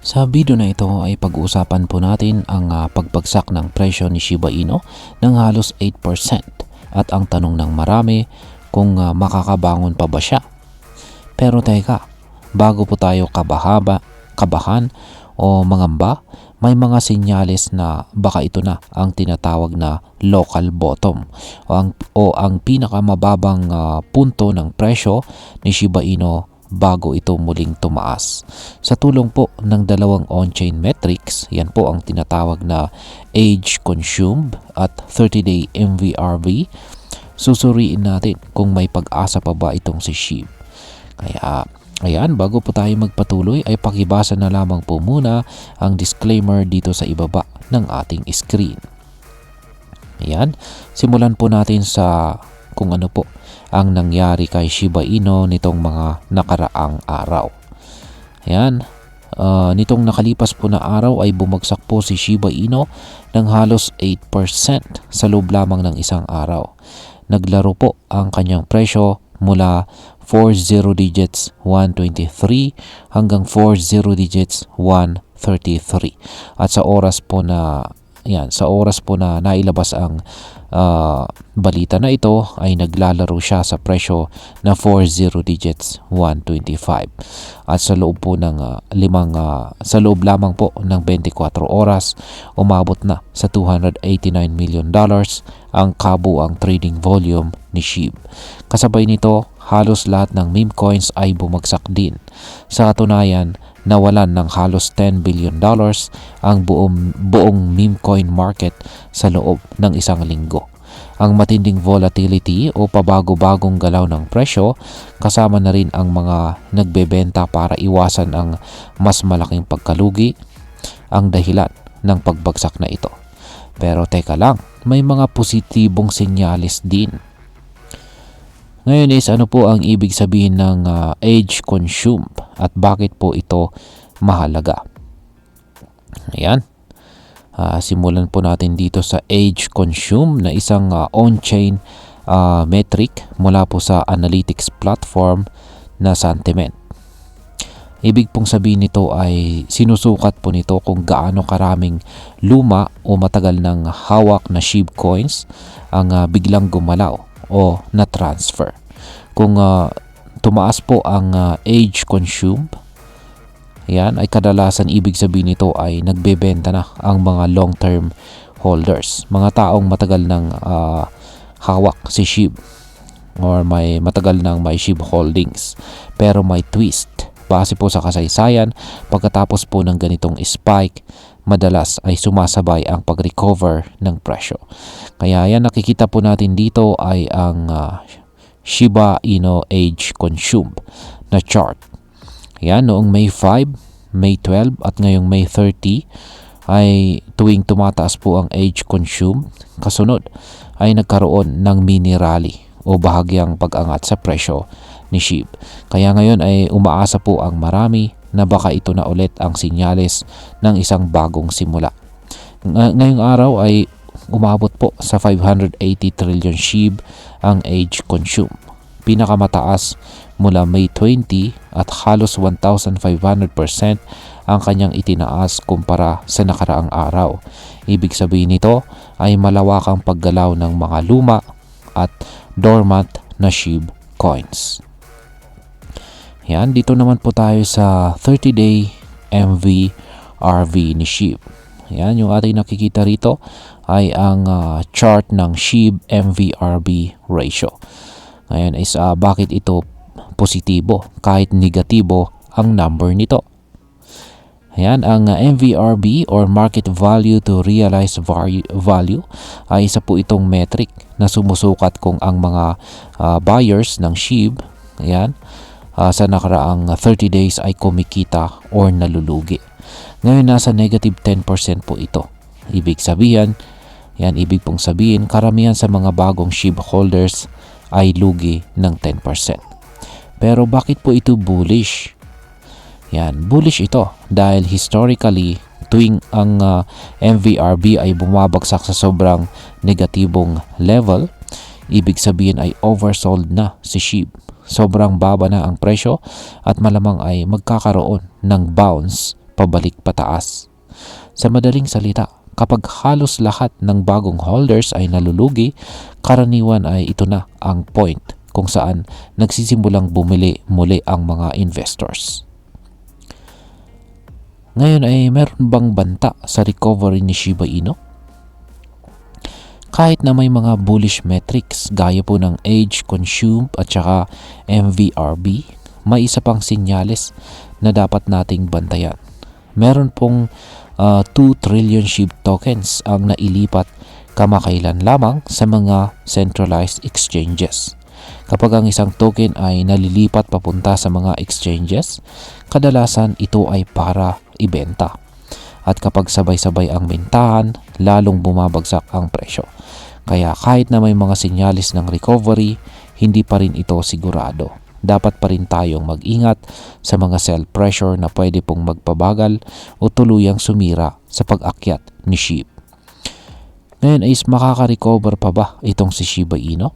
Sa video na ito ay pag-uusapan po natin ang pagbagsak ng presyo ni Shiba Inu ng halos 8% at ang tanong ng marami kung makakabangon pa ba siya. Pero teka, bago po tayo kabahan o mangamba, may mga senyales na baka ito na ang tinatawag na local bottom o ang pinakamababang punto ng presyo ni Shiba Inu bago ito muling tumaas. Sa tulong po ng dalawang on-chain metrics, yan po ang tinatawag na age consumed at 30-day MVRV, susuriin natin kung may pag-asa pa ba itong si SHIB. Kaya ayan, bago po tayo magpatuloy ay pakibasa na lamang po muna ang disclaimer dito sa ibaba ng ating screen. Ayan, simulan po natin sa kung ano po ang nangyari kay Shiba Inu nitong mga nakaraang araw. Ayan, nitong nakalipas po na araw ay bumagsak po si Shiba Inu ng halos 8% sa loob lamang ng isang araw. Naglaro po ang kanyang presyo mula 40 digits 123 hanggang 40 digits 133. At sa oras po na nailabas ang balita na ito ay naglalaro siya sa presyo na 40 digits 125. At sa loob po ng sa loob lamang po ng 24 oras, umabot na sa $289 million ang kabuang trading volume ni SHIB. Kasabay nito, halos lahat ng meme coins ay bumagsak din. Sa katunayan, nawalan ng halos $10 billion ang buong meme coin market sa loob ng isang linggo. Ang matinding volatility o pabago-bagong galaw ng presyo, kasama na rin ang mga nagbebenta para iwasan ang mas malaking pagkalugi, ang dahilan ng pagbagsak na ito. Pero teka lang, may mga positibong senyales din. Ngayon is ano po ang ibig sabihin ng age consumed at bakit po ito mahalaga? Ayan. Simulan po natin dito sa age consumed na isang on-chain metric mula po sa analytics platform na Sentiment. Ibig pong sabihin nito ay sinusukat po nito kung gaano karaming luma o matagal ng hawak na SHIB coins ang biglang gumalaw o na-transfer. Kung tumaas po ang age consumed, yan ay kadalasan ibig sabihin nito ay nagbebenta na ang mga long-term holders. Mga taong matagal ng hawak si SHIB or may matagal ng may SHIB holdings. Pero may twist. Base po sa kasaysayan, pagkatapos po ng ganitong spike, madalas ay sumasabay ang pag-recover ng presyo. Kaya yan nakikita po natin dito ay ang Shiba Inu age consumed na chart. Yan, noong May 5, May 12 at ngayong May 30 ay tuwing tumataas po ang age consumed, kasunod ay nagkaroon ng mini rally o bahagyang pag-angat sa presyo ni SHIB. Kaya ngayon ay umaasa po ang marami na baka ito na ulit ang sinyales ng isang bagong simula. Ngayong araw ay umabot po sa 580 trillion SHIB ang age consumed. Pinakamataas mula May 20 at halos 1,500% ang kanyang itinaas kumpara sa nakaraang araw. Ibig sabihin nito ay malawakang paggalaw ng mga luma at dormant na SHIB coins. Yan, dito naman po tayo sa 30-day MVRV ni SHIB. Yan, yung ating nakikita rito ay ang chart ng SHIB MVRV ratio. Ngayon is bakit ito positibo kahit negatibo ang number nito? Ayan, ang MVRV or market value to realized value ay isa po itong metric na sumusukat kung ang mga buyers ng SHIB, ayan, sa nakaraang 30 days ay kumikita or nalulugi. Ngayon nasa negative 10% po ito. Ibig pong sabihin karamihan sa mga bagong SHIB holders ay lugi ng 10%. Pero bakit po ito bullish? Yan, bullish ito dahil historically tuwing ang MVRV ay bumabagsak sa sobrang negatibong level, ibig sabihin ay oversold na si SHIB. Sobrang baba na ang presyo at malamang ay magkakaroon ng bounce pabalik pataas. Sa madaling salita, kapag halos lahat ng bagong holders ay nalulugi, karaniwan ay ito na ang point kung saan nagsisimulang bumili muli ang mga investors. Ngayon ay meron bang banta sa recovery ni Shiba Inu? Kahit na may mga bullish metrics gaya po ng age consumed at saka MVRB, may isa pang sinyales na dapat nating bantayan. Meron pong 2 trillion SHIB tokens ang nailipat kamakailan lamang sa mga centralized exchanges. Kapag ang isang token ay nalilipat papunta sa mga exchanges, kadalasan ito ay para ibenta. At kapag sabay-sabay ang bentahan, lalong bumabagsak ang presyo. Kaya kahit na may mga sinyalis ng recovery, hindi pa rin ito sigurado. Dapat pa rin tayong mag-ingat sa mga sell pressure na pwede pong magpabagal o tuluyang sumira sa pag-akyat ni SHIB. Ngayon is makaka-recover pa ba itong si Shiba Inu?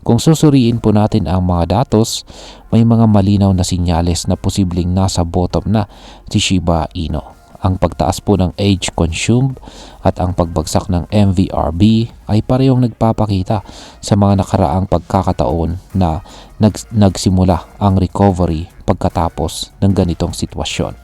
Kung susuriin po natin ang mga datos, may mga malinaw na sinyales na posibleng nasa bottom na si Shiba Inu. Ang pagtaas po ng age consumed at ang pagbagsak ng MVRB ay parehong nagpapakita sa mga nakaraang pagkakataon na nagsimula ang recovery pagkatapos ng ganitong sitwasyon.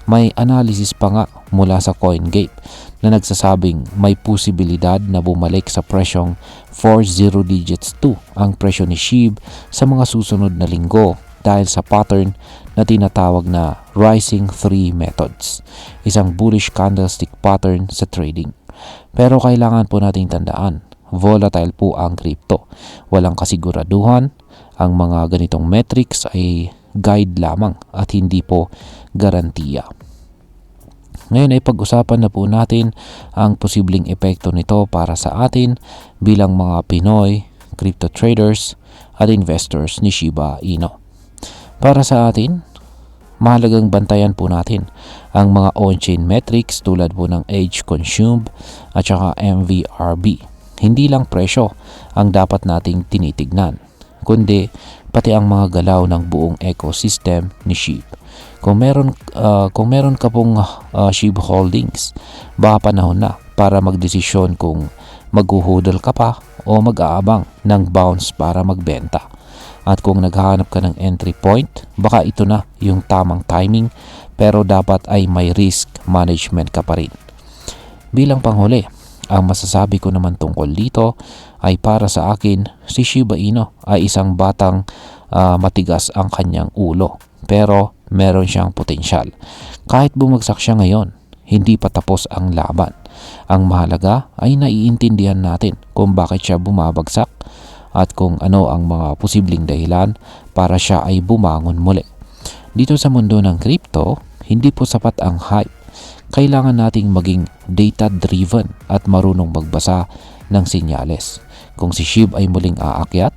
May analysis pa nga mula sa CoinGate na nagsasabing may posibilidad na bumalik sa presyong 40 digits 2 ang presyo ni SHIB sa mga susunod na linggo dahil sa pattern na tinatawag na Rising 3 Methods, isang bullish candlestick pattern sa trading. Pero kailangan po nating tandaan, volatile po ang crypto. Walang kasiguraduhan, ang mga ganitong metrics ay guide lamang at hindi po garantiya. Ngayon ay pag-usapan na po natin ang posibleng epekto nito para sa atin bilang mga Pinoy, crypto traders at investors ni Shiba Inu. Para sa atin, mahalagang bantayan po natin ang mga on-chain metrics tulad po ng age consumed at saka MVRB. Hindi lang presyo ang dapat nating tinitignan, kundi pati ang mga galaw ng buong ecosystem ni SHIB. Kung meron ka pong SHIB holdings, baka panahon na para magdesisyon kung maghuhudol ka pa o mag-aabang ng bounce para magbenta. At kung naghahanap ka ng entry point, baka ito na yung tamang timing, pero dapat ay may risk management ka pa rin. Bilang panghuli, ang masasabi ko naman tungkol dito ay para sa akin, si Shiba Inu ay isang batang matigas ang kanyang ulo, pero meron siyang potensyal. Kahit bumagsak siya ngayon, hindi pa tapos ang laban. Ang mahalaga ay naiintindihan natin kung bakit siya bumabagsak at kung ano ang mga posibleng dahilan para siya ay bumangon muli. Dito sa mundo ng crypto, hindi po sapat ang hype. Kailangan nating maging data-driven at marunong magbasa ng sinyales. Kung si SHIB ay muling aakyat,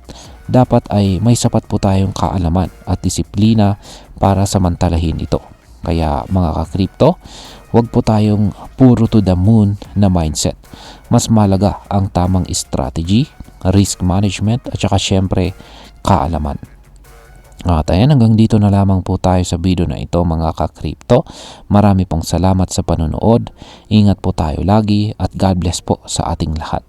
dapat ay may sapat po tayong kaalaman at disiplina para samantalahin ito. Kaya mga ka-crypto, huwag po tayong puro to the moon na mindset. Mas malaga ang tamang strategy, risk management at saka syempre kaalaman. At ayan, hanggang dito na lamang po tayo sa video na ito mga ka-crypto. Marami pong salamat sa panonood. Ingat po tayo lagi at God bless po sa ating lahat.